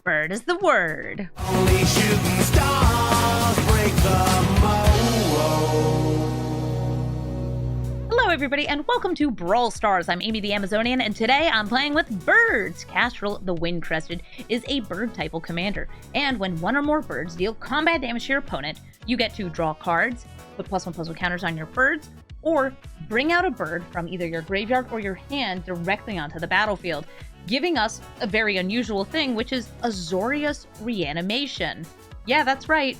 Bird is the word. Only shooting stars break the mold. Hello everybody and welcome to Brawl Stars. I'm Amy the Amazonian and today I'm playing with birds. Kastral the Windcrested is a bird type commander, and when one or more birds deal combat damage to your opponent, you get to draw cards, put +1/+1 counters on your birds, or bring out a bird from either your graveyard or your hand directly onto the battlefield, giving us a very unusual thing, which is Azorius Reanimation. Yeah, that's right.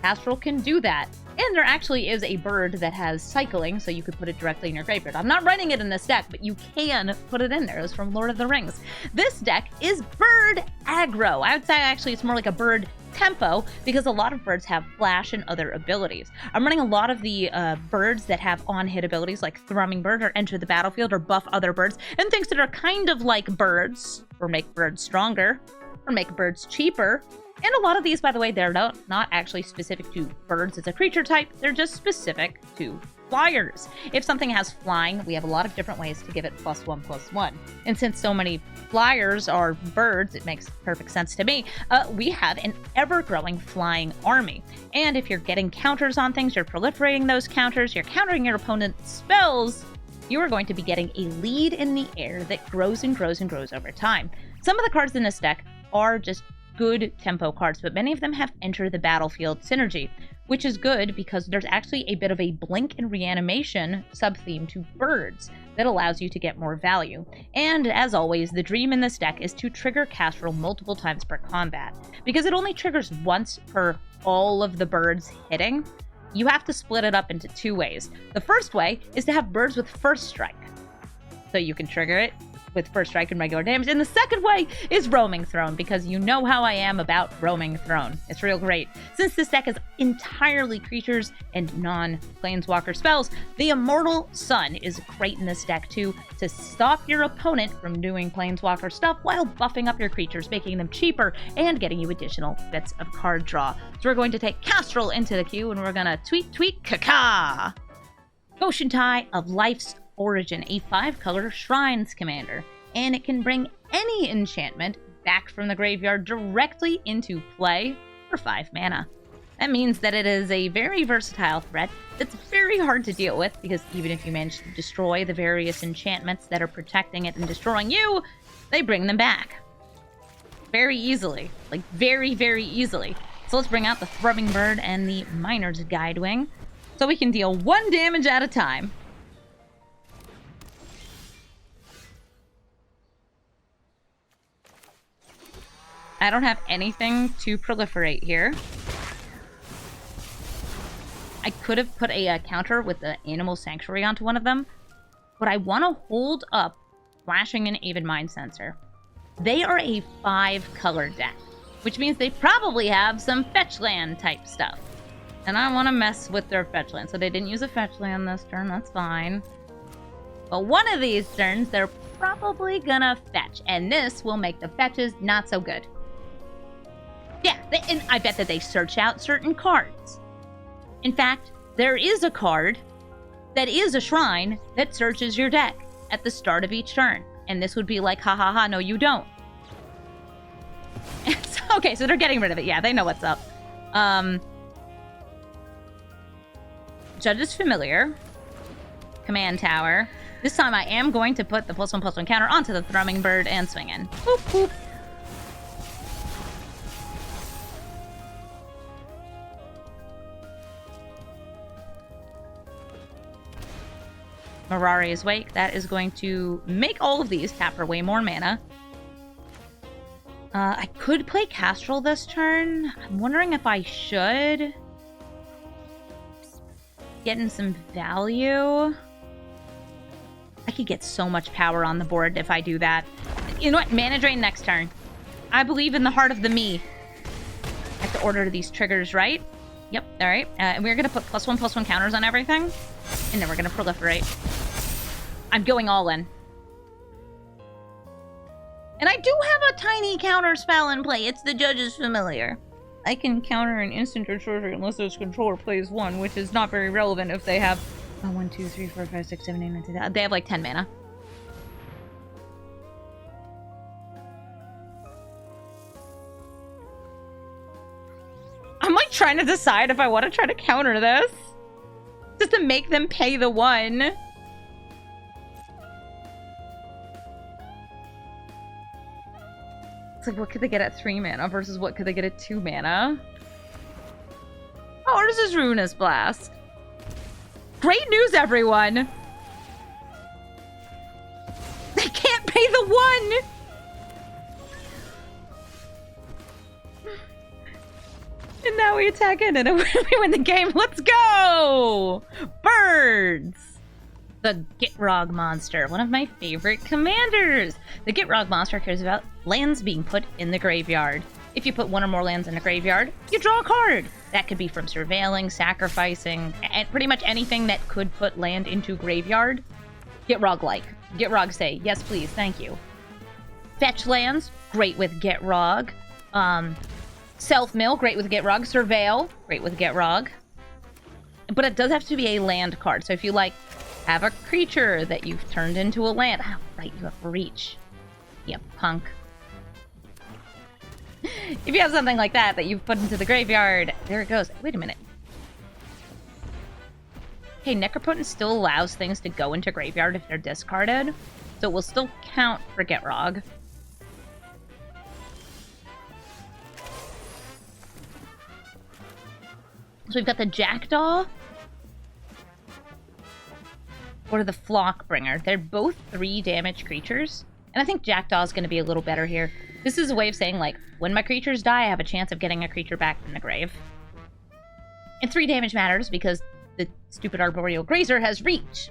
Kastral can do that. And there actually is a bird that has cycling, so you could put it directly in your graveyard. I'm not running it in this deck, but you can put it in there. It was from Lord of the Rings. This deck is bird aggro. I would say actually it's more like a bird tempo, because a lot of birds have flash and other abilities. I'm running a lot of the birds that have on-hit abilities like Thrumming Bird or Enter the Battlefield or buff other birds, and things that are kind of like birds, or make birds stronger, or make birds cheaper. And a lot of these, by the way, they're not actually specific to birds as a creature type, they're just specific to flyers. If something has flying, we have a lot of different ways to give it +1/+1. And since so many flyers are birds, it makes perfect sense to me. We have an ever-growing flying army. And if you're getting counters on things, you're proliferating those counters, you're countering your opponent's spells, you are going to be getting a lead in the air that grows and grows and grows over time. Some of the cards in this deck are just good tempo cards, but many of them have Enter the Battlefield synergy, which is good because there's actually a bit of a blink and reanimation sub-theme to birds that allows you to get more value. And as always, the dream in this deck is to trigger Kastral multiple times per combat. Because it only triggers once per all of the birds hitting, you have to split it up into two ways. The first way is to have birds with first strike, so you can trigger it with first strike and regular damage. And the second way is Roaming Throne, because you know how I am about Roaming Throne. It's real great. Since this deck is entirely creatures and non-planeswalker spells, the Immortal Sun is great in this deck too, to stop your opponent from doing planeswalker stuff while buffing up your creatures, making them cheaper and getting you additional bits of card draw. So we're going to take Kastral into the queue and we're gonna tweet caca. Goshentai of Life's Origin, a 5-color Shrines commander, and it can bring any enchantment back from the graveyard directly into play for 5 mana. That means that it is a very versatile threat that's very hard to deal with, because even if you manage to destroy the various enchantments that are protecting it and destroying you, they bring them back. Very easily. Like, very, very easily. So let's bring out the Thrumming Bird and the Miner's Guidewing, so we can deal 1 damage at a time. I don't have anything to proliferate here. I could have put a counter with the Animal Sanctuary onto one of them, but I want to hold up Flashing and Avid Mind Sensor. They are a 5-color deck, which means they probably have some fetch land type stuff. And I want to mess with their fetch land, so they didn't use a fetch land this turn, that's fine. But one of these turns, they're probably gonna fetch, and this will make the fetches not so good. Yeah, and I bet that they search out certain cards. In fact, there is a card that is a shrine that searches your deck at the start of each turn. And this would be like, ha ha ha, no you don't. Okay, so they're getting rid of it. Yeah, they know what's up. Judge's Familiar. Command Tower. This time I am going to put the +1/+1 counter onto the Thrumming Bird and swing in. Boop, boop. Mirari's Wake, that is going to make all of these tap for way more mana. I could play Kastral this turn. I'm wondering if I should. Getting some value. I could get so much power on the board if I do that. You know what? Mana Drain next turn. I believe in the heart of the me. I have to order these triggers, right? Yep, alright. And we're going to put +1/+1 counters on everything. And then we're going to proliferate. I'm going all in. And I do have a tiny counter spell in play. It's the Judge's Familiar. I can counter an instant or sorcery unless its controller plays 1, which is not very relevant if they have 1, 2, 3, 4, 5, 6, 7, 8, 9, 10. They have like 10 mana. I'm like trying to decide if I want to try to counter this. Just to make them pay the 1. It's like, what could they get at 3 mana versus what could they get at 2 mana? Oh, ours is Ruinous Blast. Great news, everyone! They can't pay the 1! And now we attack in and we win the game. Let's go! Birds! The Gitrog monster, one of my favorite commanders. The Gitrog monster cares about lands being put in the graveyard. If you put 1 or more lands in the graveyard, you draw a card. That could be from surveilling, sacrificing, and pretty much anything that could put land into graveyard. Gitrog-like. Gitrog say, yes please, thank you. Fetch lands, great with Gitrog. Self-mill, great with Gitrog. Surveil, great with Gitrog. But it does have to be a land card. So if you, like, have a creature that you've turned into a land... Oh, right, you have reach. You punk. If you have something like that that you've put into the graveyard... There it goes. Wait a minute. Okay, Necropotent still allows things to go into graveyard if they're discarded. So it will still count for Gitrog. So we've got the Jackdaw or the Flockbringer. They're both 3 damage creatures. And I think Jackdaw is going to be a little better here. This is a way of saying, like, when my creatures die, I have a chance of getting a creature back from the grave. And 3 damage matters because the stupid Arboreal Grazer has reach.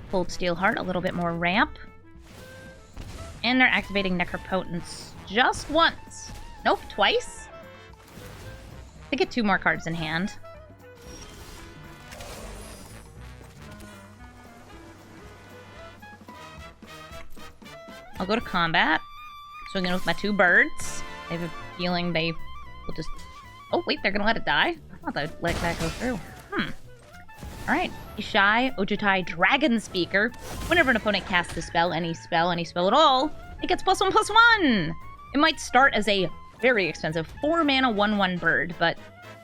Cold Steel Heart, a little bit more ramp. And they're activating Necropotence just once. Nope, twice? They get 2 more cards in hand. I'll go to combat. Swing in with my 2 birds. I have a feeling they will just... Oh, wait, they're gonna let it die? I thought they'd let that go through. Alright. Ishai, Ojutai, Dragon Speaker. Whenever an opponent casts a spell, any spell at all, it gets +1/+1! It might start as a very expensive 4 mana 1/1 bird, but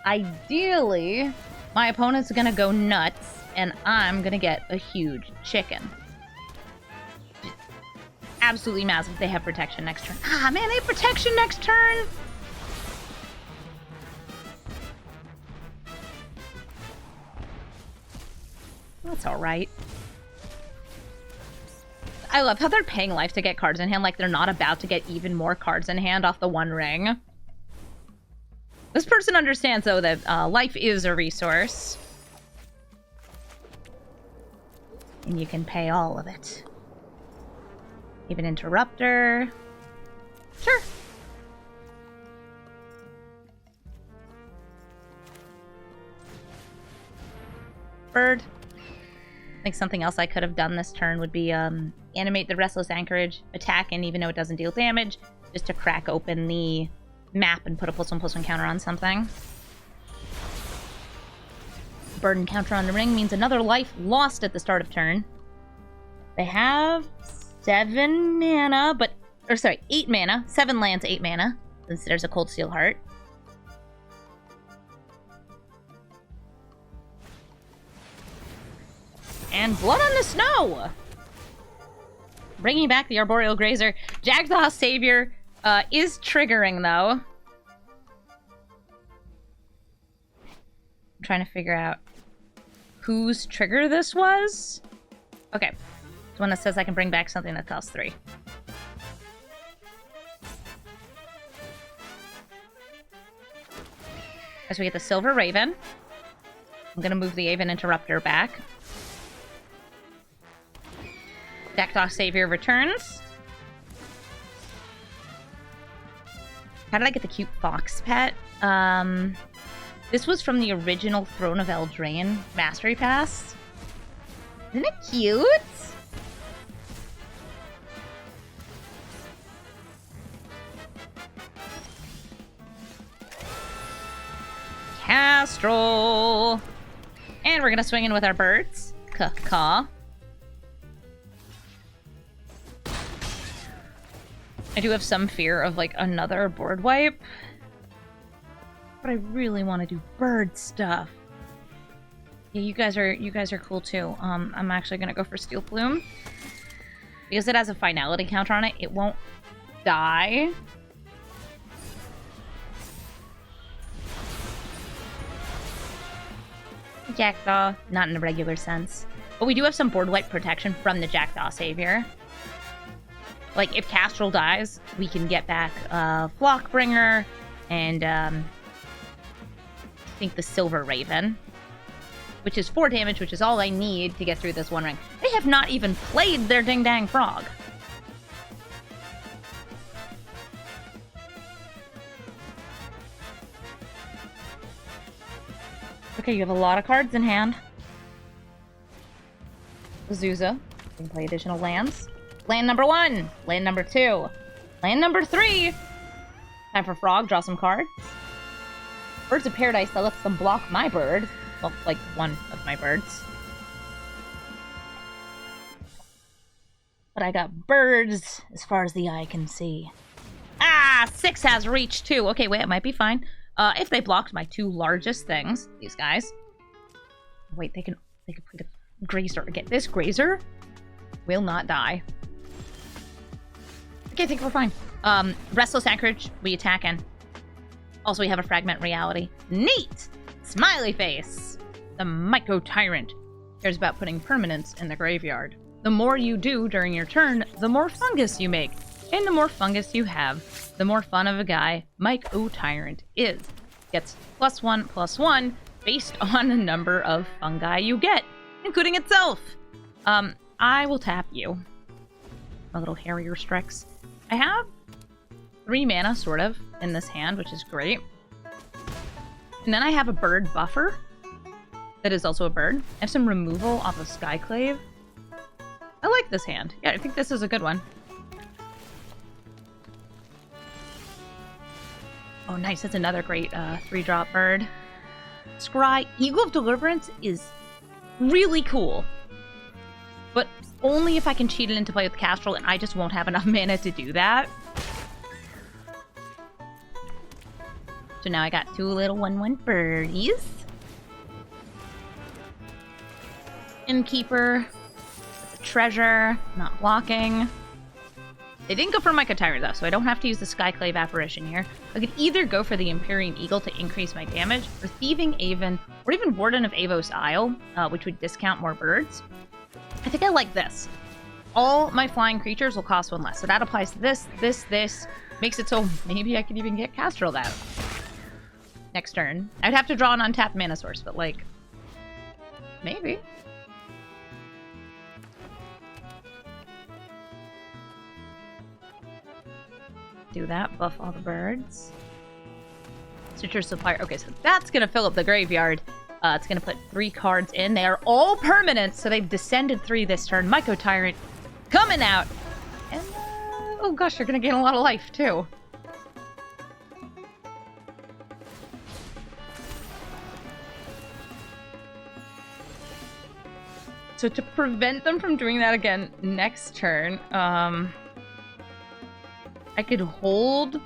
ideally, my opponent's gonna go nuts, and I'm gonna get a huge chicken. Absolutely massive. They have protection next turn. Ah, man, they have protection next turn! That's alright. I love how they're paying life to get cards in hand, like they're not about to get even more cards in hand off the 1 ring. This person understands, though, that life is a resource. And you can pay all of it. Even Interrupter. Sure. Bird. I think something else I could have done this turn would be animate the Restless Anchorage, attack, and even though it doesn't deal damage, just to crack open the map and put a +1/+1 counter on something. Burden counter on the ring means another life lost at the start of turn. They have 7 mana, but... Or sorry, 8 mana. 7 lands, 8 mana. Since there's a Cold Steel Heart. And Blood on the Snow! Bringing back the Arboreal Grazer. Jackdaw Savior is triggering, though. I'm trying to figure out whose trigger this was. Okay. It's one that says I can bring back something that costs 3. As we get the Silver Raven. I'm going to move the Aven Interrupter back. Jackdaw Savior returns. How did I get the cute fox pet? This was from the original Throne of Eldraine Mastery Pass. Isn't it cute? Kastral! And we're gonna swing in with our birds. Caw. I do have some fear of, like, another board wipe. But I really want to do bird stuff. Yeah, you guys are cool too. I'm actually gonna go for Steel Plume. Because it has a finality counter on it, it won't die. Jackdaw, not in a regular sense. But we do have some board wipe protection from the Jackdaw Savior. Like, if Kastral dies, we can get back Flockbringer and I think the Silver Raven, which is 4 damage, which is all I need to get through this one ring. They have not even played their Ding Dang Frog. Okay, you have a lot of cards in hand. Azusa. You can play additional lands. Land number 1. Land number 2. Land number 3. Time for Frog. Draw some cards. Birds of Paradise that lets them block my bird. Well, like, one of my birds. But I got birds as far as the eye can see. Ah! 6 has reach, too. Okay, wait, it might be fine. If they blocked my 2 largest things, these guys. Wait, they can play the Grazer again. This Grazer will not die. Okay, I think we're fine. Restless Anchorage, we attack in. Also, we have a Fragment Reality. Neat! Smiley face! The Mycotyrant cares about putting permanents in the graveyard. The more you do during your turn, the more fungus you make. And the more fungus you have, the more fun of a guy Mycotyrant is. Gets +1/+1 based on the number of fungi you get, including itself. I will tap you. A little Harrier Strix. I have 3 mana, sort of, in this hand, which is great. And then I have a bird buffer that is also a bird. I have some removal off of Skyclave. I like this hand. Yeah, I think this is a good one. Oh, nice. That's another great 3-drop bird. Scry. Eagle of Deliverance is really cool. But only if I can cheat it into play with Kastral, and I just won't have enough mana to do that. So now I got 2 little 1/1 birdies. Innkeeper. Treasure. Not blocking. They didn't go for Mycotyrant though, so I don't have to use the Skyclave Apparition here. I could either go for the Empyrean Eagle to increase my damage, or Thieving Aven, or even Warden of Avos Isle, which would discount more birds. I think I like this. All my flying creatures will cost 1 less, so that applies to this, this. Makes it so maybe I could even get Kastral out. Next turn. I'd have to draw an untapped mana source, but like, maybe. Do that, buff all the birds. Citrus Supplier. Okay, so that's gonna fill up the graveyard. It's gonna put 3 cards in. They are all permanent, so they've descended 3 this turn. Mycotyrant coming out. And, oh gosh, they're gonna gain a lot of life, too. So to prevent them from doing that again next turn, I could hold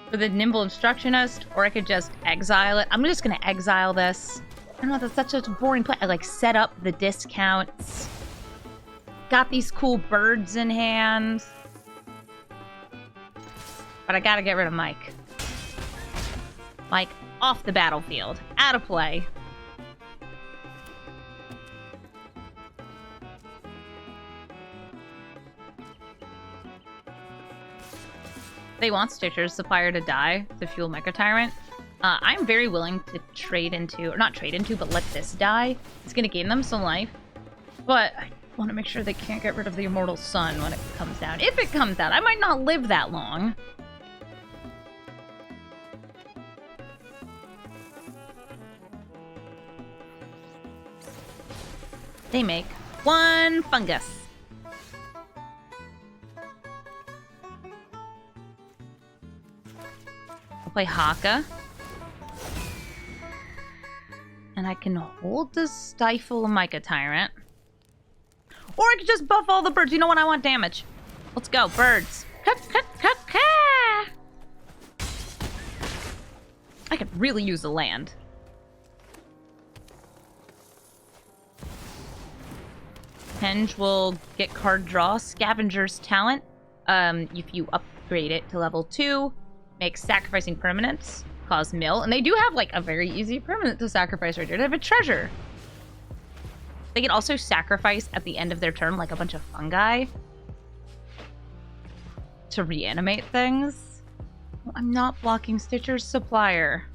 for the Nimble Instructionist, or I could just exile it. I'm just gonna exile this. I don't know, that's such a boring play. I like set up the discounts. Got these cool birds in hand. But I gotta get rid of Mike. Mike off the battlefield. Out of play. They want Stitcher's Supplier to die to fuel Mycotyrant. I'm very willing to trade into, or not trade into, but let this die. It's going to gain them some life. But I want to make sure they can't get rid of the Immortal Sun when it comes down. If it comes down, I might not live that long. They make 1 fungus. Play Haka. And I can hold the Stifle Mycotyrant. Or I could just buff all the birds. You know what? I want damage. Let's go. Birds. I could really use the land. Henge will get card draw. Scavenger's Talent. If you upgrade it to level 2, makes sacrificing permanents cause mill. And they do have like a very easy permanent to sacrifice right here. They have a treasure. They can also sacrifice at the end of their turn like a bunch of fungi to reanimate things. Oh, I'm not blocking Stitcher's Supplier.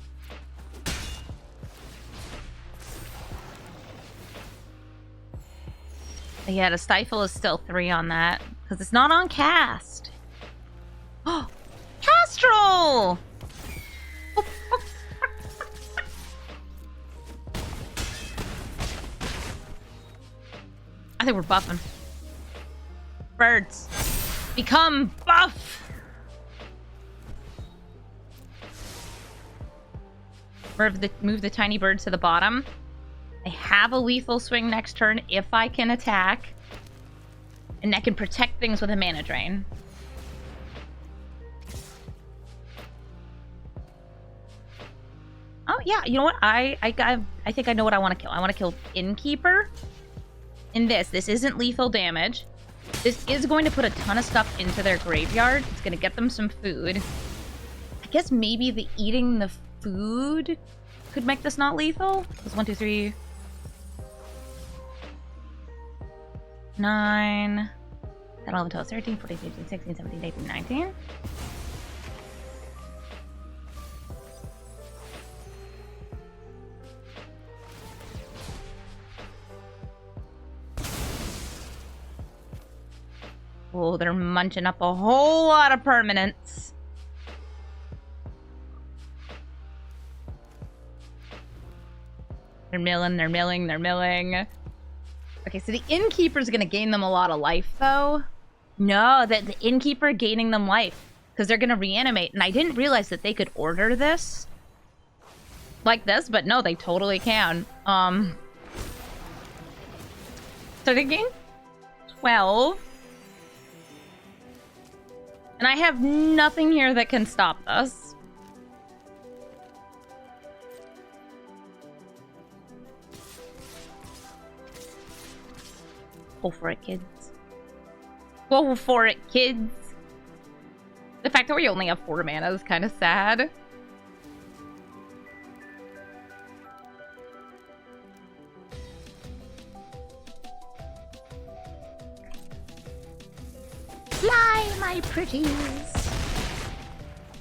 Yeah, the Stifle is still 3 on that because it's not on cast. Oh, Kastral! I think we're buffing. Birds, become buff! Move the tiny birds to the bottom. I have a lethal swing next turn if I can attack. And I can protect things with a mana drain. Oh yeah, you know what? I think I know what I want to kill. I want to kill Innkeeper. In this isn't lethal damage. This is going to put a ton of stuff into their graveyard. It's going to get them some food. I guess maybe the eating the food could make this not lethal. It's 1, 2, 3, 9, 10, 11, 12, 13, 14, 15, 16, 17, 18, 19. Oh, they're munching up a whole lot of permanents. They're milling, they're milling, they're milling. Okay, so the Innkeeper's gonna gain them a lot of life, though. No, the Innkeeper gaining them life. Because they're gonna reanimate. And I didn't realize that they could order this. Like this, but no, they totally can. So they gain 12. And I have nothing here that can stop us. Go for it, kids. Go for it, kids. The fact that we only have 4 mana is kind of sad. Fly, my pretties.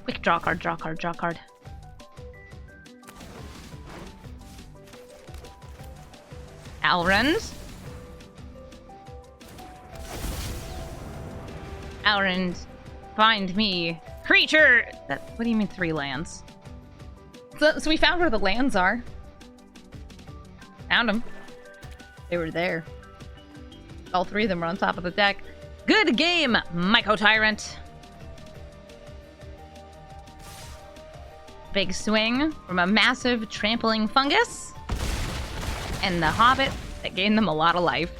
Quick, draw card, draw card, draw card. Alrund. Alrund, find me. Creature! What do you mean 3 lands? So we found where the lands are. Found them. They were there. All 3 of them were on top of the deck. Good game, Mycotyrant. Big swing from a massive trampling fungus. And the Hobbit that gained them a lot of life.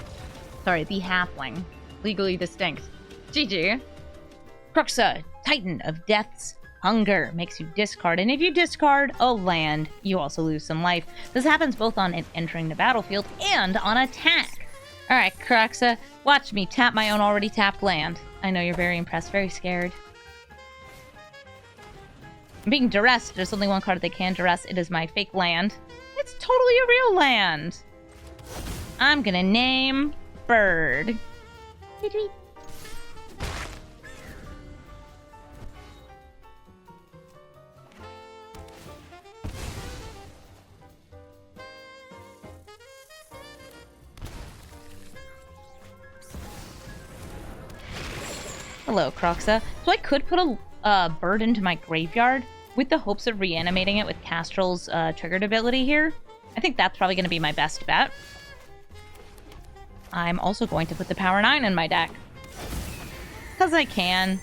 Sorry, the Halfling. Legally distinct. GG. Kroxa, Titan of Death's Hunger. Makes you discard. And if you discard a land, you also lose some life. This happens both on entering the battlefield and on attack. Alright, Kroxa, watch me tap my own already tapped land. I know you're very impressed, very scared. I'm being duressed. There's only one card they can duress. It is my fake land. It's totally a real land. I'm gonna name Bird. Tweet, tweet. Hello, Kroxa. So I could put a bird into my graveyard with the hopes of reanimating it with Kastral's triggered ability here. I think that's probably going to be my best bet. I'm also going to put the Power 9 in my deck. Because I can.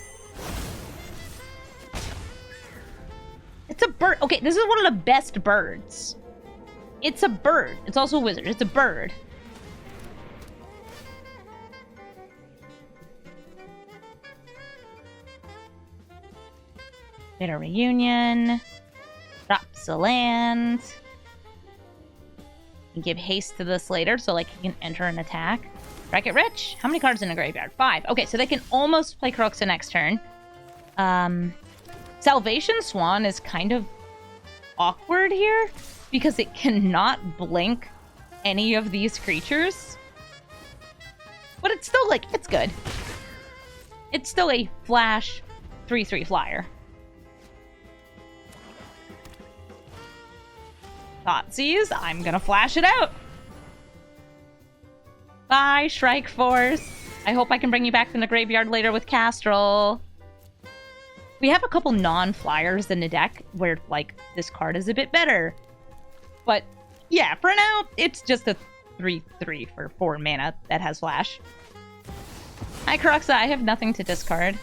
It's a bird. Okay, this is one of the best birds. It's a bird. It's also a wizard. It's a bird. Bitter Reunion. Drops a land. And give haste to this later so like he can enter an attack. Wreck It Rich. How many cards in a graveyard? 5. Okay, so they can almost play Kroxa next turn. Salvation Swan is kind of awkward here because it cannot blink any of these creatures. But it's still like, it's good. It's still a flash 3/3 flyer. Thoughtseize, I'm gonna flash it out. Bye, Shrike Force. I hope I can bring you back from the graveyard later with Kastral. We have a couple non-flyers in the deck where, like, this card is a bit better. But, yeah, for now, it's just a 3/3 for 4 mana that has flash. Hi, Kroxa. I have nothing to discard.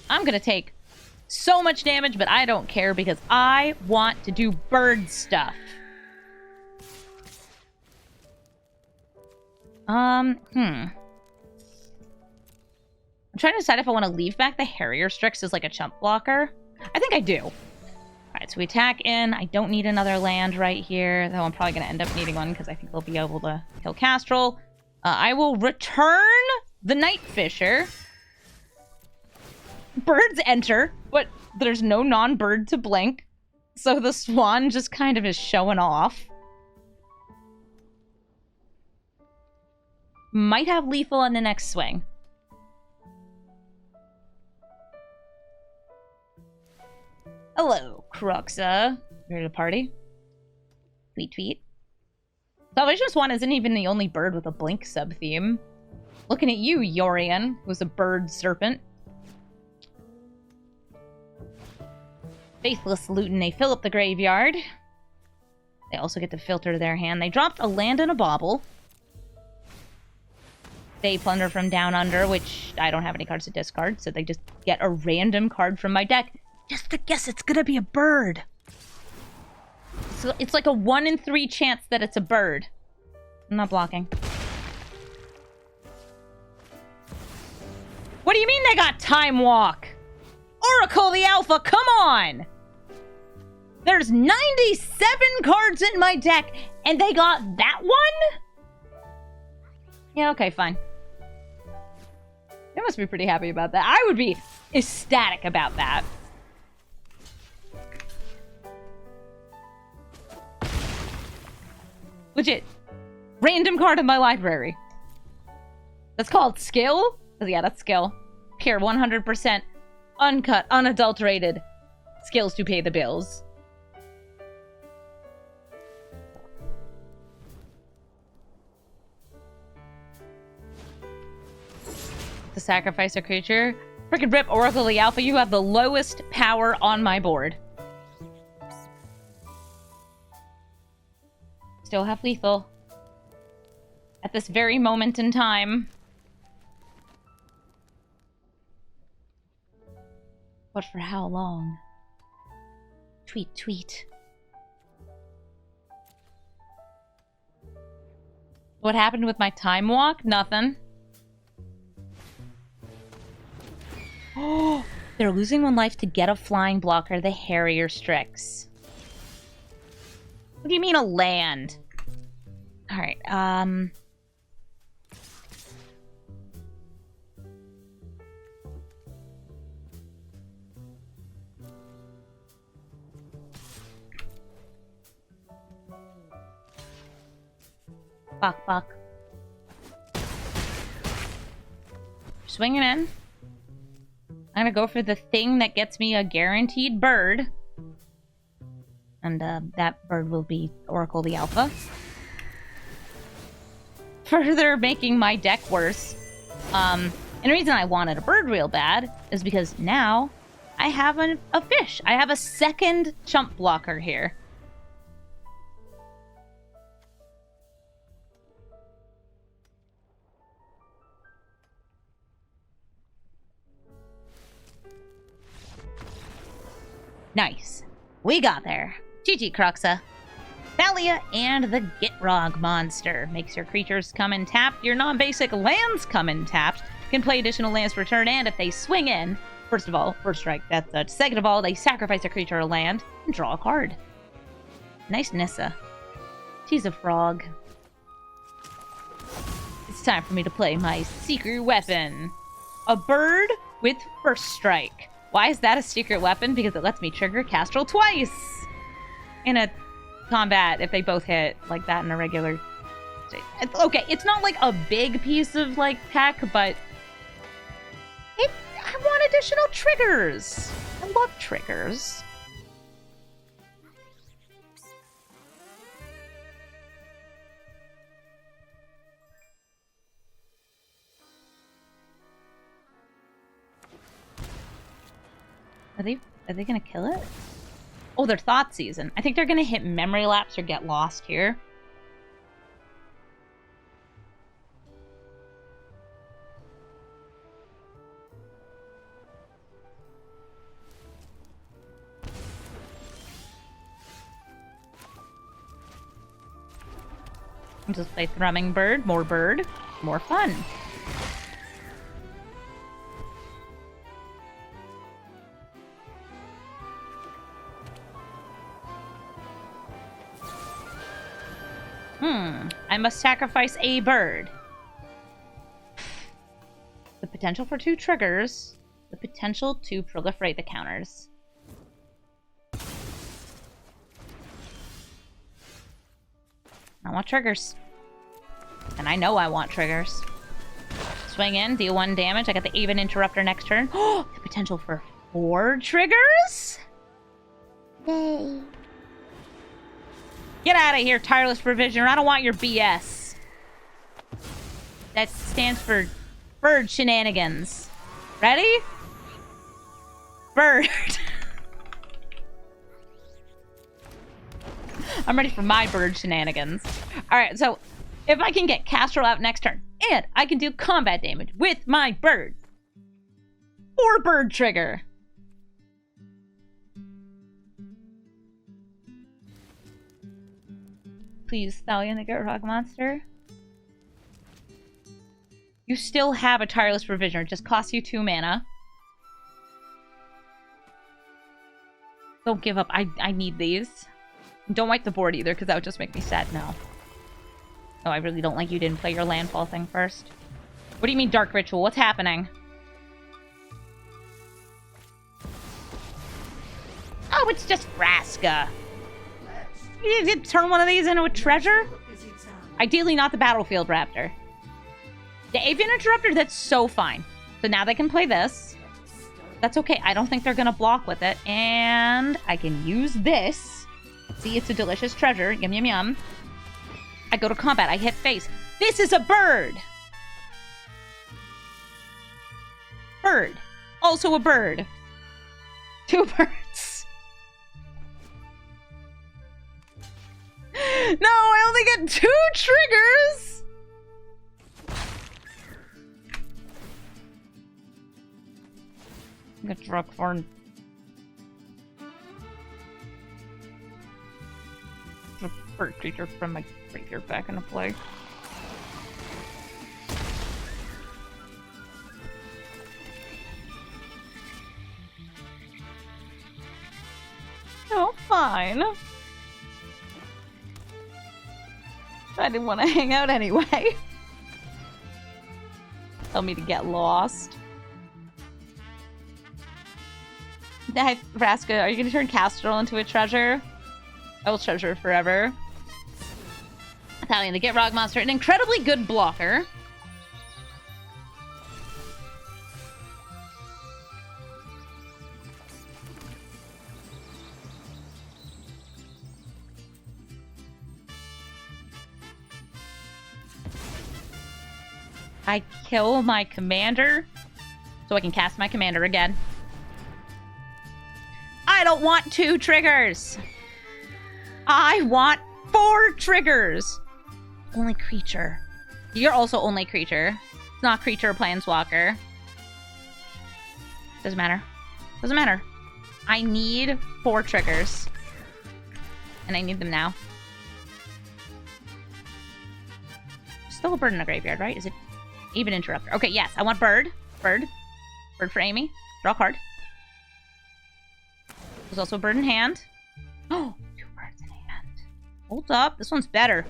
I'm gonna take so much damage, but I don't care because I want to do bird stuff. I'm trying to decide if I want to leave back the Harrier Strix as like a chump blocker. I think I do. Alright, so we attack in. I don't need another land right here, though I'm probably going to end up needing one because I think they'll be able to kill Kastral. I will return the Night Fisher. Birds enter, but there's no non-bird to blink. So the Swan just kind of is showing off. Might have lethal on the next swing. Hello, Kroxa. Ready to party? Tweet, tweet. Salvation Swan isn't even the only bird with a blink sub-theme. Looking at you, Yorion, who's a bird serpent. Faithless Luton, they fill up the graveyard. They also get to filter their hand. They dropped a land and a bauble. They plunder from down under, which I don't have any cards to discard, so they just get a random card from my deck. Just to guess it's gonna be a bird. So it's like a 1 in 3 chance that it's a bird. I'm not blocking. What do you mean they got Time Walk? Oracle the Alpha, come on! There's 97 cards in my deck, and they got that one? Yeah, okay, fine. They must be pretty happy about that. I would be ecstatic about that. Legit. Random card in my library. That's called skill? Yeah, that's skill. Pure 100%. Uncut, unadulterated. Skills to pay the bills. To sacrifice a creature. Frickin' rip, Oracle the Alpha, you have the lowest power on my board. Still have lethal. At this very moment in time. But for how long? Tweet, tweet. What happened with my Time Walk? Nothing. Oh, they're losing 1 life to get a flying blocker, the Harrier Strix. What do you mean a land? Alright, Fuck. Swinging in. I'm gonna go for the thing that gets me a guaranteed bird. And that bird will be Oracle the Alpha. Further making my deck worse. And the reason I wanted a bird real bad is because now I have a fish. I have a second chump blocker here. Nice. We got there. GG, Kroxa. Thalia and the Gitrog monster. Makes your creatures come in tapped. Your non-basic lands come in tapped. can play additional lands per turn, and if they swing in, first of all, first strike, that's a second of all, they sacrifice a creature or land and draw a card. Nice Nissa. She's a frog. It's time for me to play my secret weapon. A bird with first strike. Why is that a secret weapon? Because it lets me trigger Kastral twice in a combat if they both hit like that in a regular state. Okay, it's not like a big piece of like tech, but I want additional triggers. I love triggers. Are they gonna kill it? Oh, they're Thought Season. I think they're gonna hit Memory Lapse or get lost here. I'll just play Thrumming Bird, more fun. I must sacrifice a bird. The potential for 2 triggers. The potential to proliferate the counters. I want triggers. And I know I want triggers. Swing in, deal 1 damage. I got the Aven Interrupter next turn. Oh, the potential for 4 triggers? Yay. Get out of here, Tireless Provisioner. I don't want your BS. That stands for bird shenanigans. Ready? Bird. I'm ready for my bird shenanigans. Alright, so if I can get Kastral out next turn, and I can do combat damage with my bird. 4 bird trigger. Please, Thalia and the Gitrog monster. You still have a Tireless Provisioner. It just costs you 2 mana. Don't give up. I need these. Don't wipe the board either, because that would just make me sad. No. Oh, I really don't like you didn't play your landfall thing first. What do you mean, Dark Ritual? What's happening? Oh, it's just Vraska. You turn one of these into a treasure? Ideally not the Battlefield Raptor. The Avian Interrupter, that's so fine. So now they can play this. That's okay. I don't think they're going to block with it. And I can use this. See, it's a delicious treasure. Yum, yum, yum. I go to combat. I hit face. This is a bird. Bird. Also a bird. 2 birds. No, I only get 2 triggers! I'm gonna draw corn. A bird creature from my graveyard back into play. Oh, fine. I didn't want to hang out anyway. Tell me to get lost. Vraska, are you going to turn Kastral into a treasure? I will treasure it forever. Thalia the Gitrog monster, an incredibly good blocker. I kill my commander so I can cast my commander again. I don't want 2 triggers. I want 4 triggers. Only creature. You're also only creature. It's not creature or planeswalker. Doesn't matter. Doesn't matter. I need 4 triggers. And I need them now. Still a bird in the graveyard, right? Is it Even Interrupter. Okay, yes, I want Bird. Bird. Bird for Amy. Draw a card. There's also a bird in hand. Oh, 2 birds in hand. Hold up. This one's better.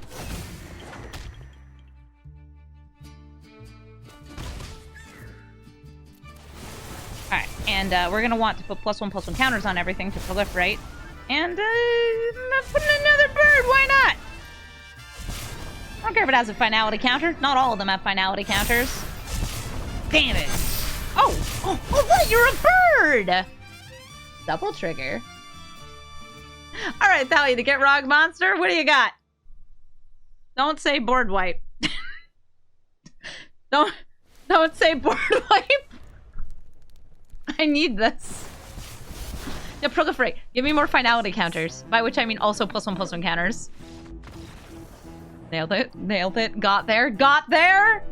Alright, and we're going to want to put +1/+1 counters on everything to proliferate. And put in another bird. Why not? I don't care if it has a finality counter. Not all of them have finality counters. Damn it. Oh, what? You're a bird! Double trigger. Alright, Thalia, the Gitrog monster, what do you got? Don't say board wipe. Don't say board wipe. I need this. Yeah, proliferate. Give me more finality counters. By which I mean also +1/+1 counters. Nailed it. Nailed it. Got there. Got there!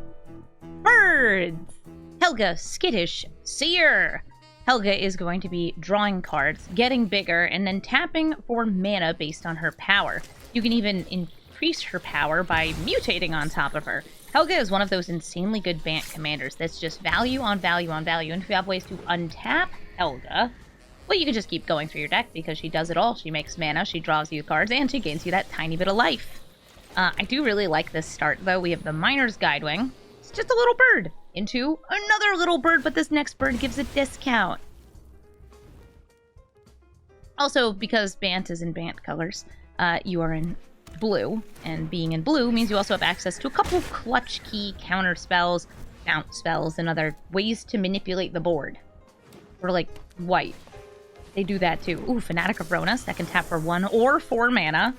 Birds! Helga, Skittish, Seer. Helga is going to be drawing cards, getting bigger, and then tapping for mana based on her power. You can even increase her power by mutating on top of her. Helga is one of those insanely good Bant commanders that's just value on value on value, and if you have ways to untap Helga, well, you can just keep going through your deck because she does it all. She makes mana, she draws you cards, and she gains you that tiny bit of life. I do really like this start, though. We have the Miner's Guidewing. It's just a little bird into another little bird, but this next bird gives a discount. Also, because Bant is in Bant colors, you are in blue, and being in blue means you also have access to a couple of clutch key counter spells, bounce spells, and other ways to manipulate the board. Or like white. They do that too. Ooh, Fanatic of Ronas, that can tap for 1 or 4 mana.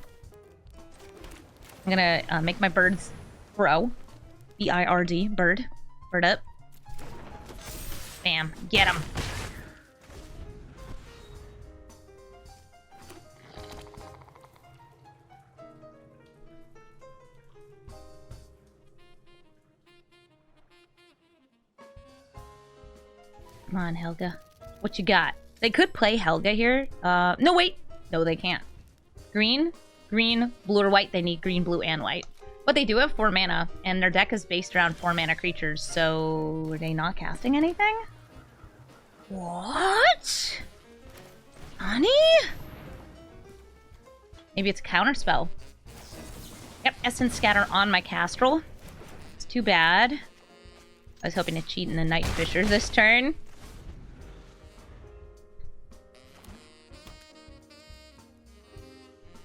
I'm gonna make my birds grow. B-I-R-D, bird. Bird up. Bam, get him. Come on, Helga. What you got? They could play Helga here. No, wait. No, they can't. Green, blue, or white. They need green, blue, and white. But they do have 4 mana, and their deck is based around 4 mana creatures, so are they not casting anything? What? Honey? Maybe it's a counter spell. Yep, Essence Scatter on my Kastral. It's too bad. I was hoping to cheat in the Night Fisher this turn.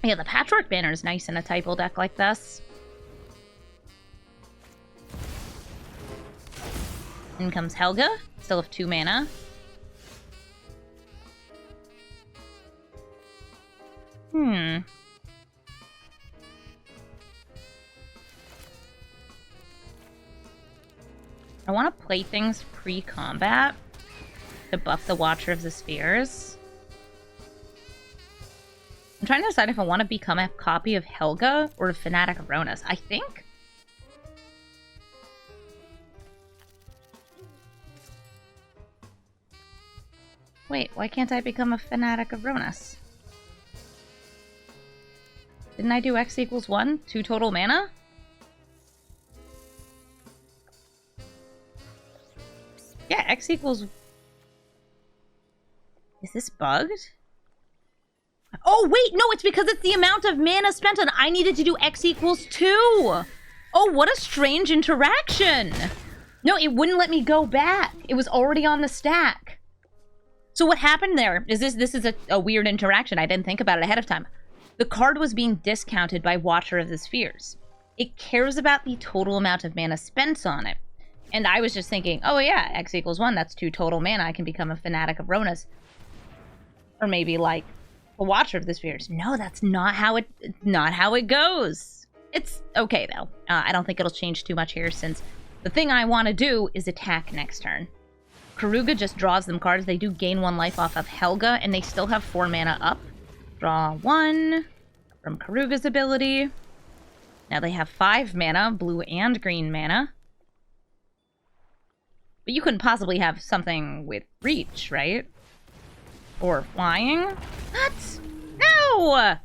Yeah, the Patchwork Banner is nice in a typo deck like this. In comes Helga. Still have 2 mana. I want to play things pre-combat to buff the Watcher of the Spheres. I'm trying to decide if I want to become a copy of Helga or a Fanatic of Ronas. I think. Wait, why can't I become a Fanatic of Ronas? Didn't I do X equals 1? 2 total mana? Yeah, X equals... Is this bugged? Oh, wait, no, it's because it's the amount of mana spent on... I needed to do X equals 2. Oh, what a strange interaction. No, it wouldn't let me go back. It was already on the stack. So what happened there is this is a weird interaction. I didn't think about it ahead of time. The card was being discounted by Watcher of the Spheres. It cares about the total amount of mana spent on it. And I was just thinking, oh yeah, X equals 1, that's 2 total mana. I can become a Fanatic of Ronas. Or maybe like a Watcher of the Spheres. No, that's not how it goes. It's okay though. I don't think it'll change too much here since the thing I want to do is attack next turn. Karuga just draws them cards. They do gain 1 life off of Helga, and they still have 4 mana up. Draw 1 from Karuga's ability. Now they have 5 mana, blue and green mana. But you couldn't possibly have something with reach, right? Or flying? What? No!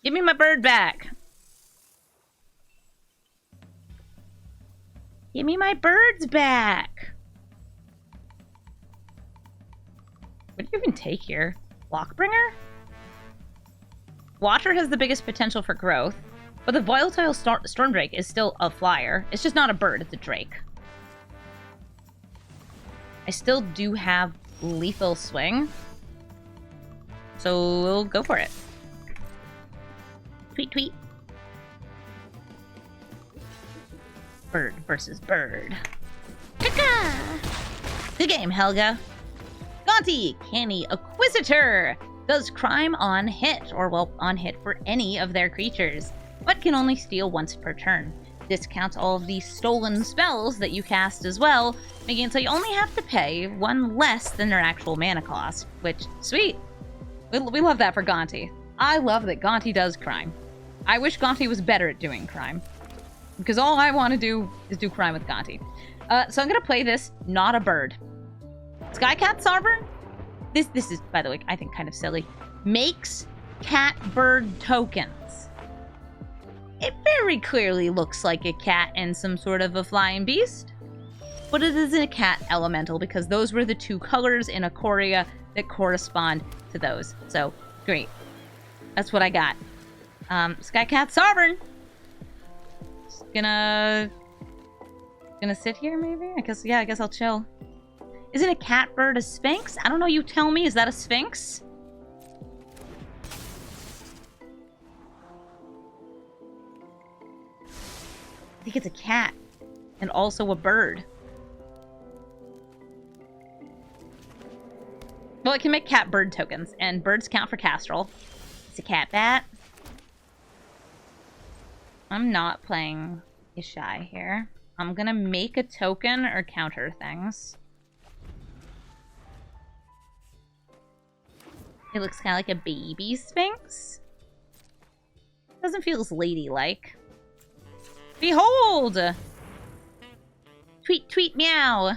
Give me my bird back. Give me my birds back! What do you even take here? Lockbringer? Water has the biggest potential for growth, but the volatile Stormdrake is still a flyer. It's just not a bird, it's a drake. I still do have Lethal Swing, so we'll go for it. Tweet, tweet. Bird versus bird. Kaka! Good game, Helga. Gonti, Canny Acquisitor, does crime on hit, or well, on hit for any of their creatures, but can only steal once per turn. Discounts all of the stolen spells that you cast as well, making it so you only have to pay one less than their actual mana cost, which, sweet. We love that for Gonti. I love that Gonti does crime. I wish Gonti was better at doing crime, because all I want to do is do crime with Gonti. So I'm going to play this, not a bird. Skycat Sovereign? This is, by the way, I think kind of silly. Makes cat bird tokens. It very clearly looks like a cat and some sort of a flying beast, but it isn't a cat elemental because those were the two colors in Ikoria that correspond to those. So, great. That's what I got. Skycat Sovereign! Just gonna sit here, maybe? I guess I'll chill. Isn't a cat bird a sphinx? I don't know, you tell me. Is that a sphinx? I think it's a cat. And also a bird. Well, it can make cat bird tokens, and birds count for Kastral. It's a cat bat. I'm not playing Ishai here. I'm gonna make a token or counter things. It looks kind of like a baby sphinx. Doesn't feel as ladylike. Behold! Tweet, tweet, meow.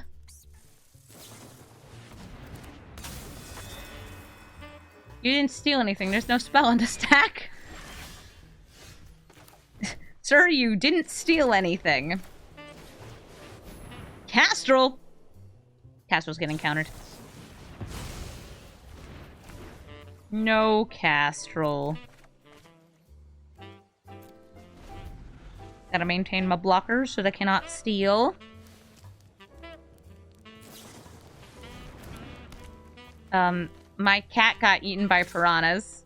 You didn't steal anything. There's no spell in the stack. Sir, you didn't steal anything. Kastral! Kastral's getting countered. No Kastral. Gotta maintain my blockers so they cannot steal. My cat got eaten by piranhas.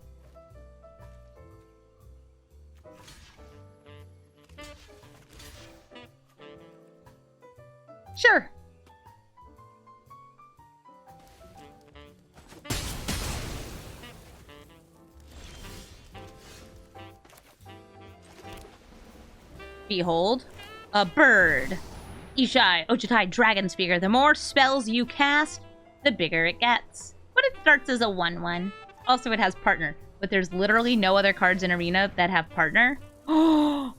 Sure. Behold, a bird. Ishai, Ochitai, Dragon Speaker. The more spells you cast, the bigger it gets. But it starts as a 1/1. Also, it has partner, but there's literally no other cards in Arena that have partner. Oh,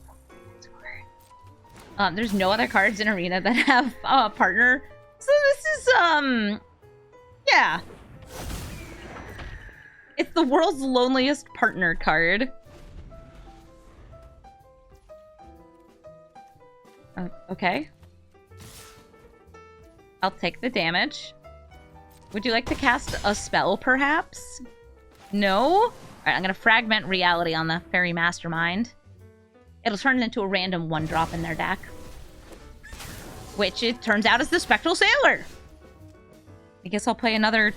there's no other cards in Arena that have partner. So this is yeah. It's the world's loneliest partner card. Okay. I'll take the damage. Would you like to cast a spell, perhaps? No? Alright, I'm gonna fragment reality on the Fairy Mastermind. It'll turn it into a random 1-drop in their deck. Which it turns out is the Spectral Sailor! I guess I'll play another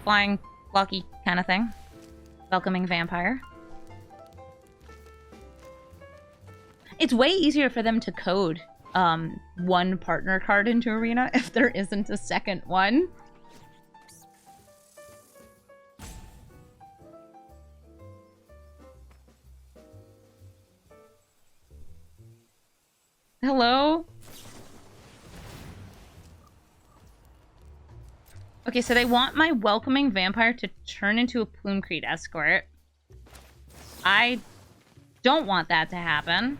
flying, blocky kind of thing. Welcoming Vampire. It's way easier for them to code one partner card into Arena if there isn't a second one. Hello? Okay, so they want my Welcoming Vampire to turn into a Plumecrete Escort. I don't want that to happen.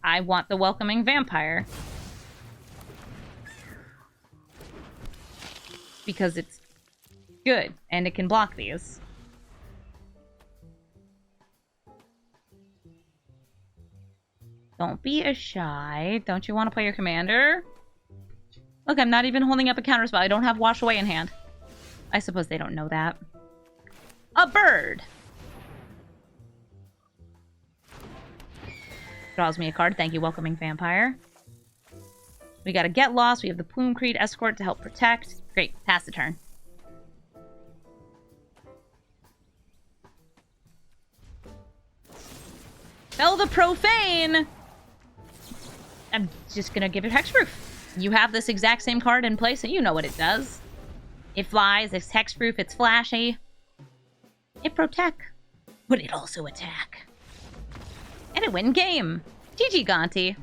I want the Welcoming Vampire. Because it's good, and it can block these. Don't be a shy. Don't you want to play your commander? Look, I'm not even holding up a counterspell. I don't have Wash Away in hand. I suppose they don't know that. A bird! Draws me a card. Thank you, Welcoming Vampire. We got a Get Lost. We have the Plume Creed Escort to help protect. Great. Pass the turn. Spell the Profane! I'm just gonna give it Hexproof. You have this exact same card in play, so you know what it does. It flies, it's hexproof, it's flashy. It protect, but it also attack. And it win game. GG Gonti.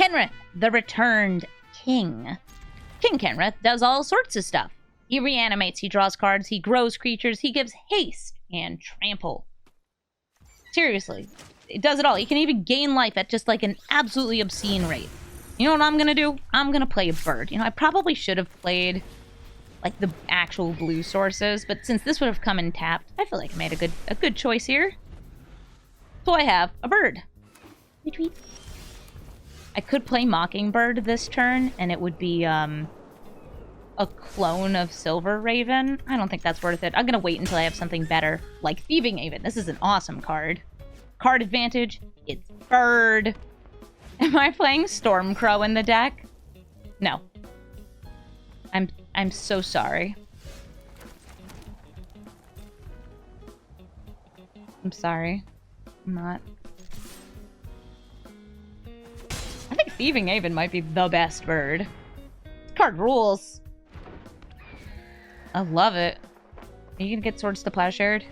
Kenrith, the returned king. King Kenrith does all sorts of stuff. He reanimates, he draws cards, he grows creatures, he gives haste and trample. Seriously, it does it all. He can even gain life at just like an absolutely obscene rate. You know what I'm gonna do? I'm gonna play a bird. You know, I probably should have played like the actual blue sources, but since this would have come in tapped, I feel like I made a good choice here. So I have a bird. Retweet. I could play Mockingbird this turn, and it would be a clone of Silver Raven. I don't think that's worth it. I'm gonna wait until I have something better, like Thieving Haven. This is an awesome card. Card advantage. It's bird. Am I playing Stormcrow in the deck? No. I'm so sorry. I'm sorry. I'm not. I think Thieving Haven might be the best bird. This card rules. I love it. Are you gonna get Swords to Plowshare?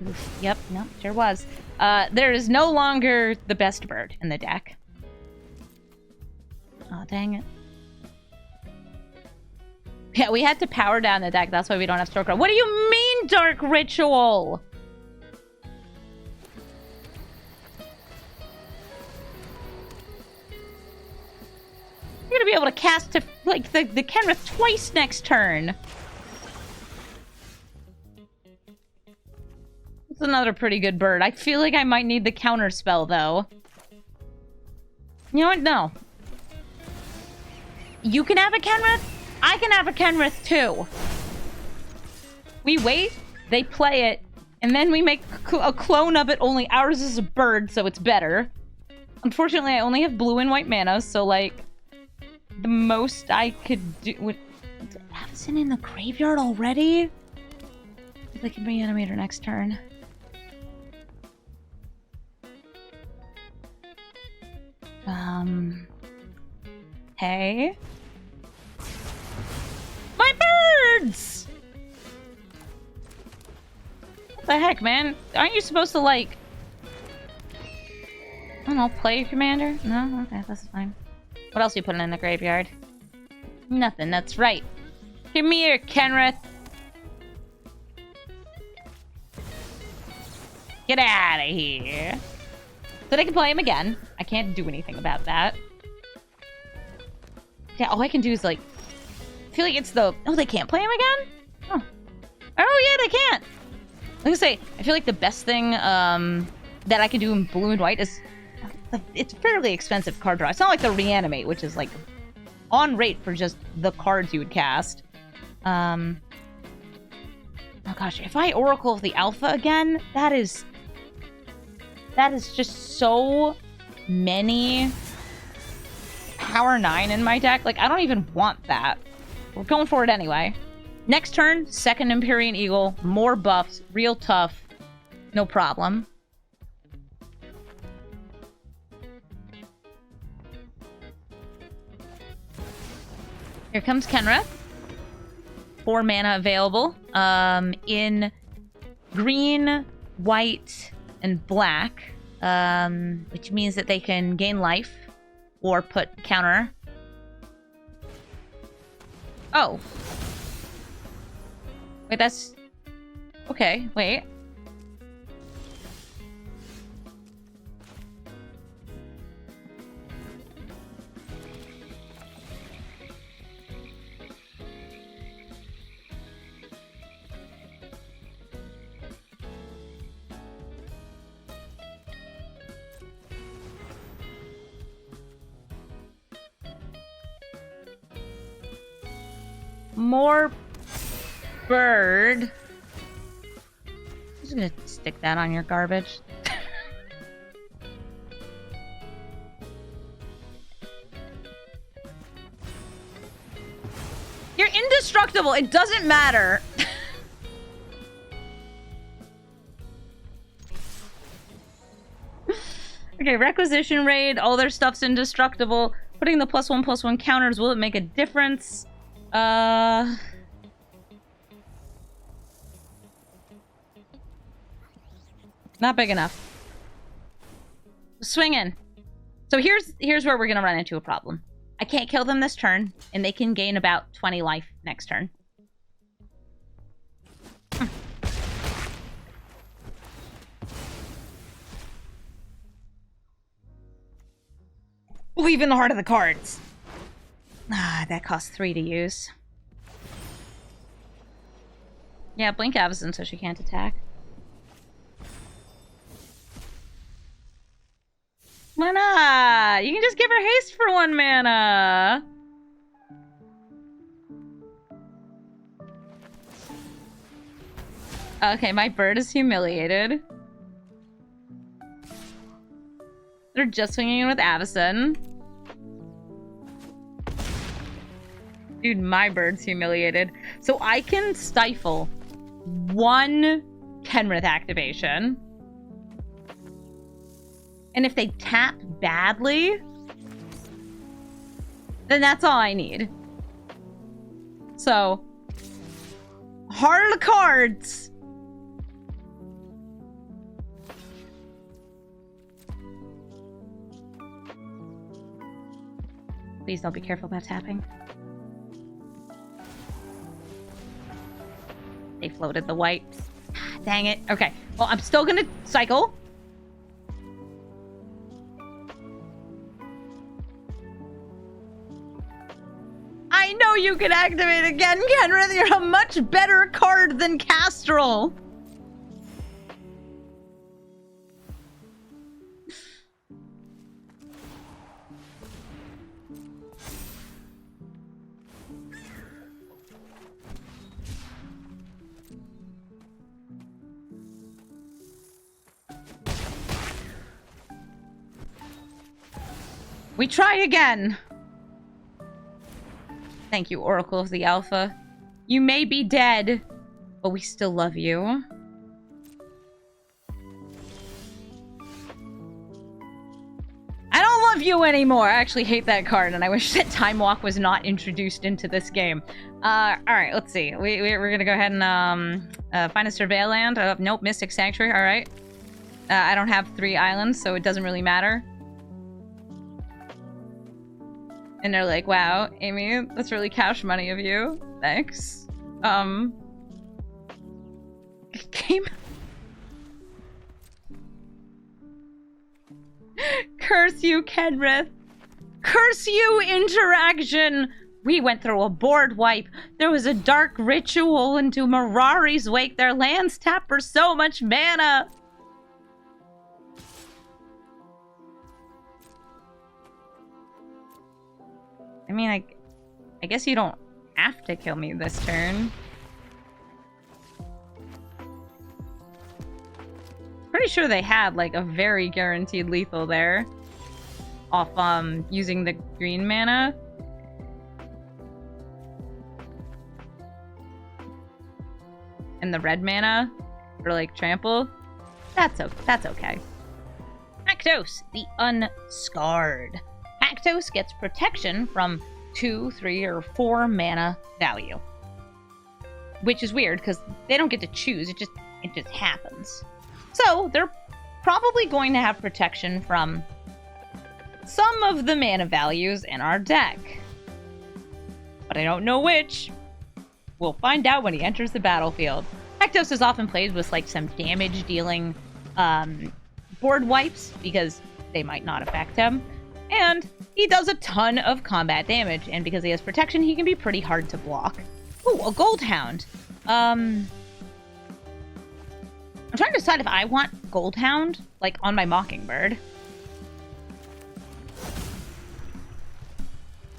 Oof, yep, no, sure was. There is no longer the best bird in the deck. Oh, dang it. Yeah, we had to power down the deck. That's why we don't have Stormcrow. What do you mean, Dark Ritual? You're gonna be able to cast to, like, the Kenrith twice next turn. It's another pretty good bird. I feel like I might need the counter spell, though. You know what? No. You can have a Kenrith. I can have a Kenrith, too. We wait, they play it, and then we make a clone of it, only ours is a bird, so it's better. Unfortunately, I only have blue and white mana, so, like, the most I could do... Avacyn in the graveyard already? They can reanimate her next turn. Hey? My birds! What the heck, man? Aren't you supposed to, like... I don't know, play your commander? No? Okay, that's fine. What else are you putting in the graveyard? Nothing, that's right. Come here, Kenrith. Get out of here. So they can play him again. I can't do anything about that. Yeah, all I can do is, like... I feel like it's the... Oh, they can't play him again? Oh. Oh, yeah, they can't! I was gonna say, I feel like the best thing that I can do in blue and white is... It's fairly expensive card draw. It's not like the Reanimate, which is, like, on rate for just the cards you would cast. Oh, gosh. If I Oracle of the Alpha again, that is just so many Power 9 in my deck. Like, I don't even want that. We're going for it anyway. Next turn, second Empyrean Eagle, more buffs, real tough, no problem. Here comes Kenrith. 4 mana available. In green, white, and black. Which means that they can gain life or put counter. Oh. Wait, that's... Okay, wait. more bird. I'm just gonna stick that on your garbage. You're indestructible. It doesn't matter. Okay, requisition raid. All their stuff's indestructible. Putting the +1/+1 counters, will it make a difference? Not big enough. Swing in. So here's where we're gonna run into a problem. I can't kill them this turn, and they can gain about 20 life next turn. Believe in the heart of the cards. Ah, that costs 3 to use. Yeah, blink Avison so she can't attack. Why not? You can just give her haste for 1 mana. Okay, my bird is humiliated. They're just swinging in with Avison. Dude, my bird's humiliated. So I can stifle 1 Kenrith activation. And if they tap badly, then that's all I need. So, heart of the cards. Please don't be careful about tapping. They floated the white. Dang it. Okay. Well, I'm still gonna cycle. I know you can activate again, Kenrith. You're a much better card than Kastral. We try again. Thank you, Oracle of the Alpha. You may be dead, but we still love you. I don't love you anymore. I actually hate that card, and I wish that Time Walk was not introduced into this game. Alright, let's see. We're gonna go ahead and find a Surveil land. Nope, Mystic Sanctuary, alright. I don't have 3 islands, so it doesn't really matter. And they're like, wow, Amy, that's really cash money of you. Thanks. Game. Curse you, Kenrith. Curse you, interaction. We went through a board wipe. There was a dark ritual into Mirari's wake. Their lands tap for so much mana. I mean, I guess you don't have to kill me this turn. Pretty sure they had, like, a very guaranteed lethal there. Off, using the green mana. And the red mana for, like, trample. That's okay. Haktos, the Unscarred. Haktos gets protection from 2, 3, or 4 mana value. Which is weird, because they don't get to choose, it just happens. So, they're probably going to have protection from some of the mana values in our deck. But I don't know which. We'll find out when he enters the battlefield. Haktos is often played with, like, some damage-dealing board wipes, because they might not affect him. And he does a ton of combat damage, and because he has protection, he can be pretty hard to block. Ooh, a Gold Hound. I'm trying to decide if I want Gold Hound, like, on my Mockingbird.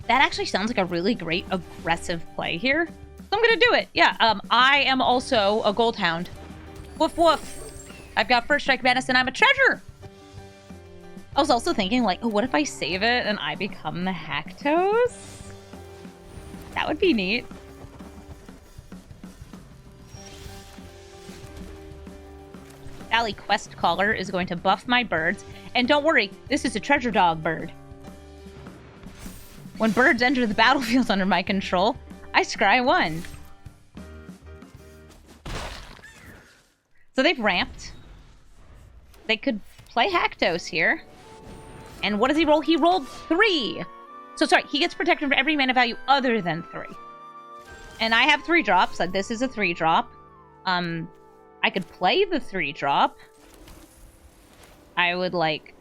That actually sounds like a really great aggressive play here. So I'm gonna do it. Yeah, I am also a gold hound. Woof woof. I've got first strike medicine. I'm a treasure. I was also thinking, like, oh, what if I save it and I become the Haktos? That would be neat. Valley Quest Caller is going to buff my birds. And don't worry, this is a treasure dog bird. When birds enter the battlefield under my control, I scry 1. So they've ramped. They could play Haktos here. And what does he roll? He rolled 3. So sorry, he gets protection for every mana value other than 3. And I have 3 drops. This is a 3 drop. I could play the 3 drop. I would, like,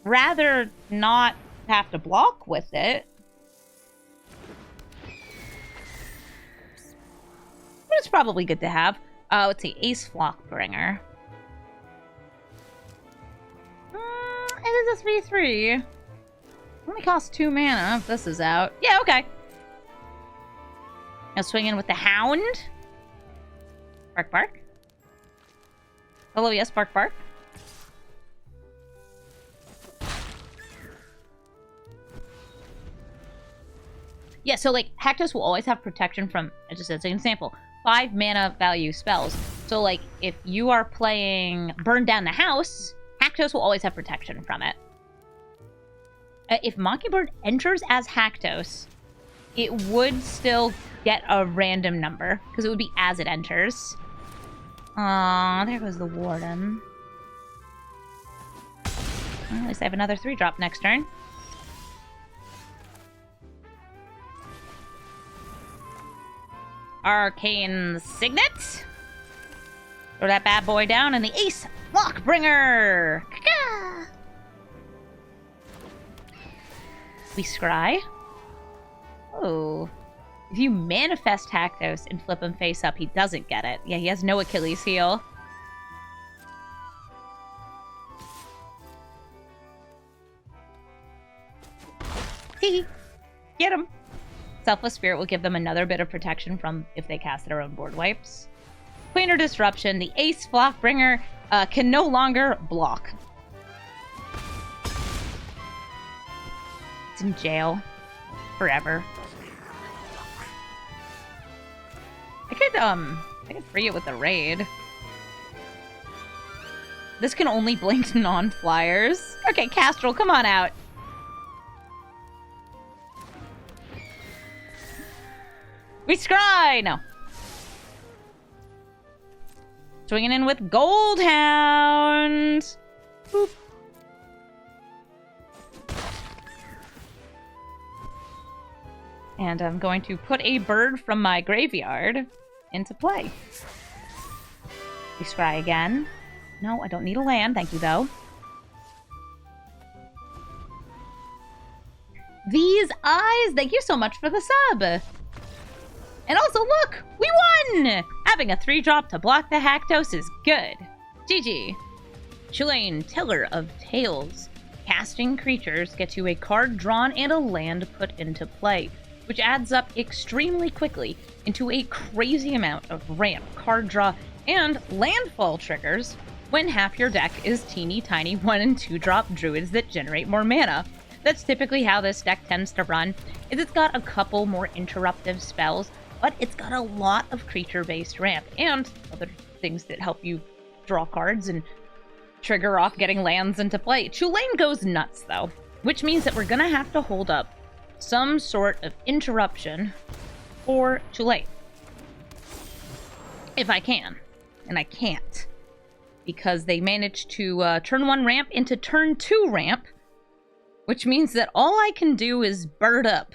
rather not have to block with it. But it's probably good to have. Let's see, Ace Flockbringer. It is a 3/3. Only costs 2 mana if this is out. Yeah, okay. Now swing in with the Hound. Bark, bark. Hello, yes, bark, bark. Yeah, so, like, Haktos will always have protection from, just as an example, 5 mana value spells. So, like, if you are playing Burn Down the House, Haktos will always have protection from it. If Mockingbird enters as Haktos, it would still get a random number, because it would be as it enters. Aw, there goes the Warden. Well, at least I have another 3-drop next turn. Arcane Signet. Throw that bad boy down, and the Ace Lockbringer. Ka-ka! We scry. Oh. If you manifest Haktos and flip him face up, he doesn't get it. Yeah, he has no Achilles heel. Hee. Get him. Selfless Spirit will give them another bit of protection from if they cast their own board wipes. Planar Disruption. The Ace Flockbringer can no longer block. It's in jail. Forever. I could free it with the raid. This can only blink non-flyers. Okay, Kastral, come on out. We scry! No. Swinging in with Gold Hound. Boop. And I'm going to put a bird from my graveyard into play. We scry again. No, I don't need a land. Thank you, though. These Eyes. Thank you so much for the sub. And also, look! We won! Having a 3-drop to block the Haktos is good. GG. Chulane, Teller of Tales. Casting creatures gets you a card drawn and a land put into play, which adds up extremely quickly into a crazy amount of ramp, card draw, and landfall triggers when half your deck is teeny tiny 1- and 2-drop druids that generate more mana. That's typically how this deck tends to run. It's got a couple more interruptive spells, but it's got a lot of creature-based ramp and other things that help you draw cards and trigger off getting lands into play. Chulane goes nuts, though, which means that we're gonna have to hold up some sort of interruption for Chulane. If I can. And I can't. Because they managed to turn 1 ramp into turn 2 ramp, which means that all I can do is bird up.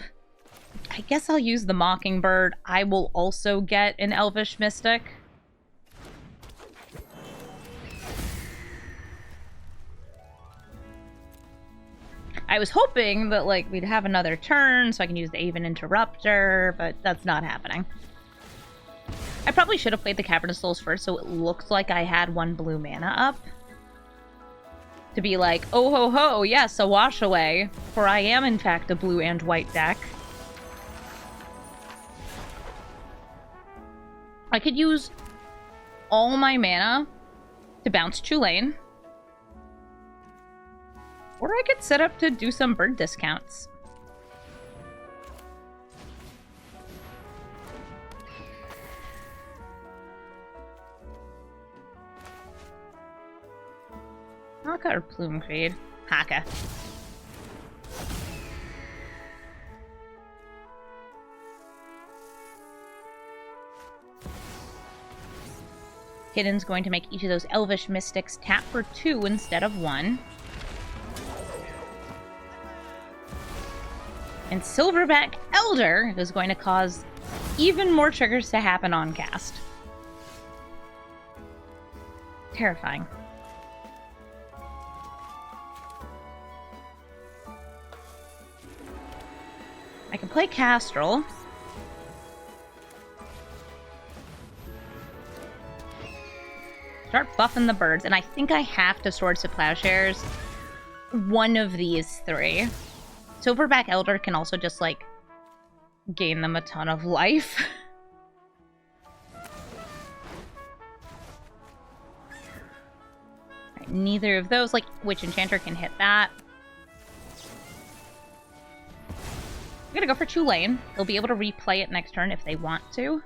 I guess I'll use the Mockingbird. I will also get an Elvish Mystic. I was hoping that, like, we'd have another turn so I can use the Aven Interrupter, but that's not happening. I probably should have played the Cavernous Souls first so it looked like I had 1 blue mana up. To be like, oh ho ho, yes, a wash away, for I am in fact a blue and white deck. I could use all my mana to bounce Chulane. Or I could set up to do some bird discounts. Haka or Plume Creed? Haka. Hidden's going to make each of those Elvish Mystics tap for 2 instead of 1. And Silverback Elder is going to cause even more triggers to happen on cast. Terrifying. I can play Kastral. Start buffing the birds, and I think I have to Swords to Plowshares one of these 3. Silverback Elder can also just, like, gain them a ton of life. Right, neither of those, like, Witch Enchanter can hit that. I'm gonna go for Chulane. They'll be able to replay it next turn if they want to.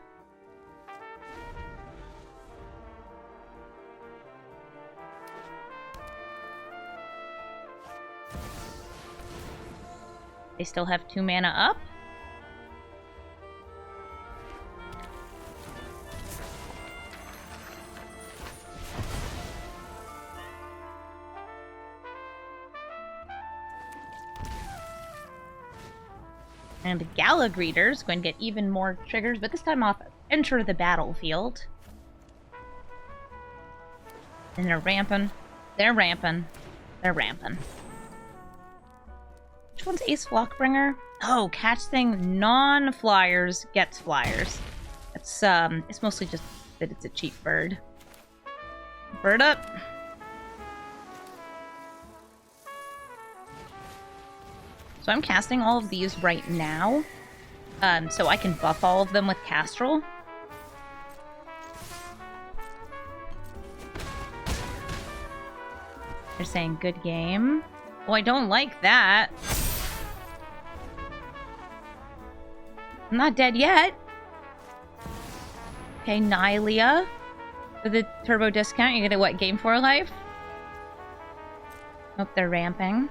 They still have 2 mana up. And the Gala Greeter's going to get even more triggers, but this time off enter the battlefield. And they're ramping. They're ramping. They're ramping. Which one's Ace Flockbringer? Oh, catch thing non-flyers gets flyers. It's mostly just that it's a cheap bird. Bird up. So I'm casting all of these right now, so I can buff all of them with Kastral. They're saying good game. Oh, I don't like that. I'm not dead yet. Okay, Nylia. With the turbo discount, you get a what, game 4 life? Hope they're ramping.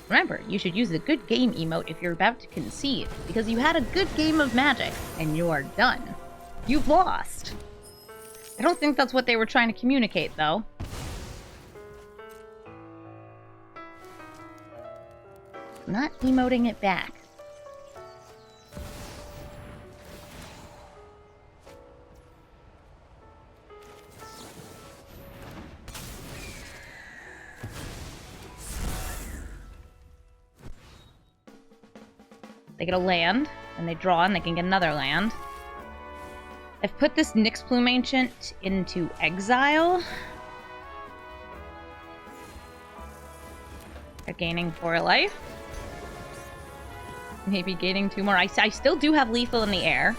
Remember, you should use the good game emote if you're about to concede, because you had a good game of Magic, and you're done. You've lost. I don't think that's what they were trying to communicate, though. I'm not emoting it back. They get a land, and they draw, and they can get another land. I've put this Nyx Plume Ancient into exile. They're gaining 4 life. Maybe gaining 2 more. I still do have lethal in the air.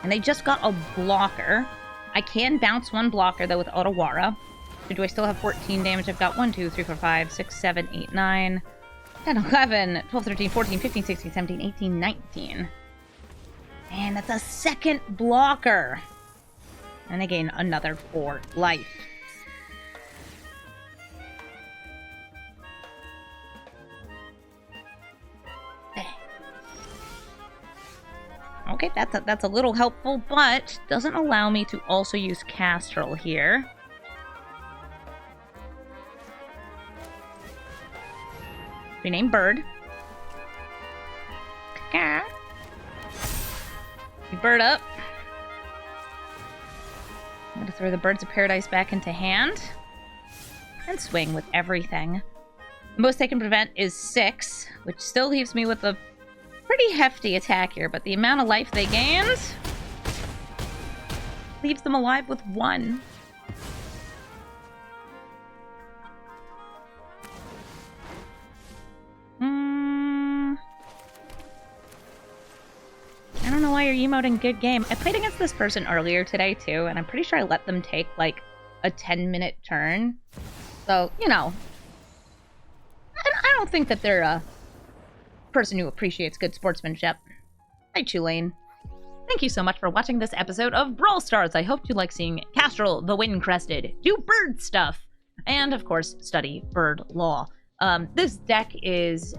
And they just got a blocker. I can bounce 1 blocker, though, with Otawara. So do I still have 14 damage? I've got 1, 2, 3, 4, 5, 6, 7, 8, 9, 10, 11, 12, 13, 14, 15, 16, 17, 18, 19. And that's a second blocker. And they gain another 4 life. Okay, that's a little helpful, but doesn't allow me to also use Kastral here. Rename bird. Bird up. I'm going to throw the Birds of Paradise back into hand. And swing with everything. The most they can prevent is 6, which still leaves me with a pretty hefty attack here, but the amount of life they gained leaves them alive with 1. mode and good game. I played against this person earlier today too, and I'm pretty sure I let them take like a 10-minute turn. So, you know, I don't think that they're a person who appreciates good sportsmanship. Hi, Chulane. Thank you so much for watching this episode of Brawl Stars. I hope you like seeing Kastral the Windcrested do bird stuff, and of course, study bird law. This deck is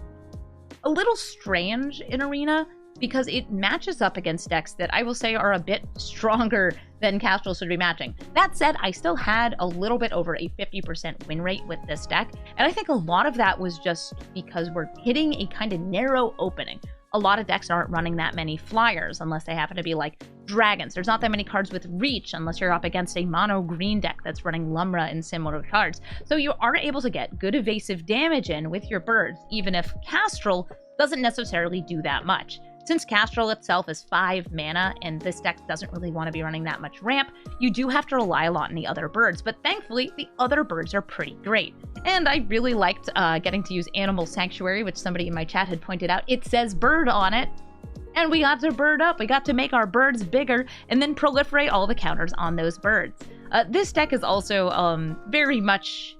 a little strange in Arena because it matches up against decks that I will say are a bit stronger than Kastral should be matching. That said, I still had a little bit over a 50% win rate with this deck, and I think a lot of that was just because we're hitting a kind of narrow opening. A lot of decks aren't running that many flyers unless they happen to be like dragons. There's not that many cards with reach unless you're up against a mono green deck that's running Lumra and similar cards. So you are able to get good evasive damage in with your birds, even if Kastral doesn't necessarily do that much. Since Kastral itself is 5 mana and this deck doesn't really want to be running that much ramp, you do have to rely a lot on the other birds, but thankfully the other birds are pretty great. And I really liked getting to use Animal Sanctuary, which somebody in my chat had pointed out. It says bird on it, and we got to bird up. We got to make our birds bigger and then proliferate all the counters on those birds. This deck is also very much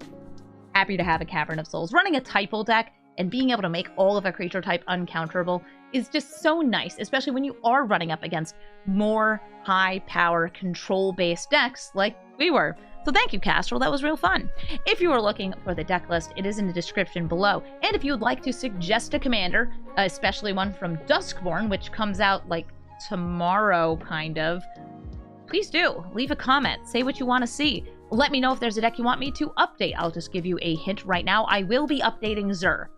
happy to have a Cavern of Souls. Running a typo deck and being able to make all of a creature type uncounterable is just so nice, especially when you are running up against more high-power, control-based decks like we were. So thank you, Kastral. That was real fun. If you are looking for the deck list, it is in the description below. And if you would like to suggest a commander, especially one from Duskborn, which comes out like tomorrow, kind of, please do. Leave a comment. Say what you want to see. Let me know if there's a deck you want me to update. I'll just give you a hint right now. I will be updating Seer.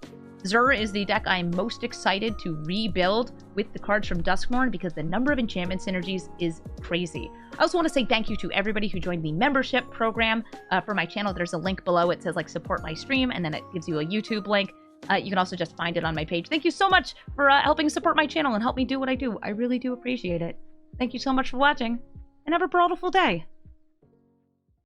Seer is the deck I'm most excited to rebuild with the cards from Duskborn because the number of enchantment synergies is crazy. I also want to say thank you to everybody who joined the membership program for my channel. There's a link below. It says like support my stream, and then it gives you a YouTube link. You can also just find it on my page. Thank you so much for helping support my channel and help me do what I do. I really do appreciate it. Thank you so much for watching, and have a brawlful day.